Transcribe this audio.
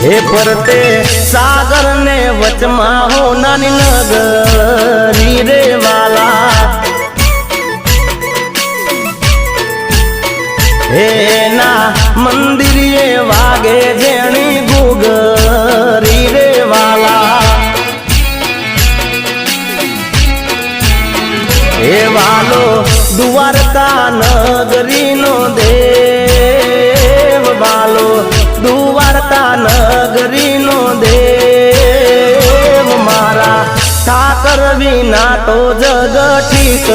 हे परते सागर ने वचमा हो नानी नगरी रे वाला हे ना मंदिर ये वागे जेणी गुगरी रे वाला हे वालो द्वारका नगरी नो देव वालो द्वारका नगरी नो देव मारा ठाकर विना तो जग ठीक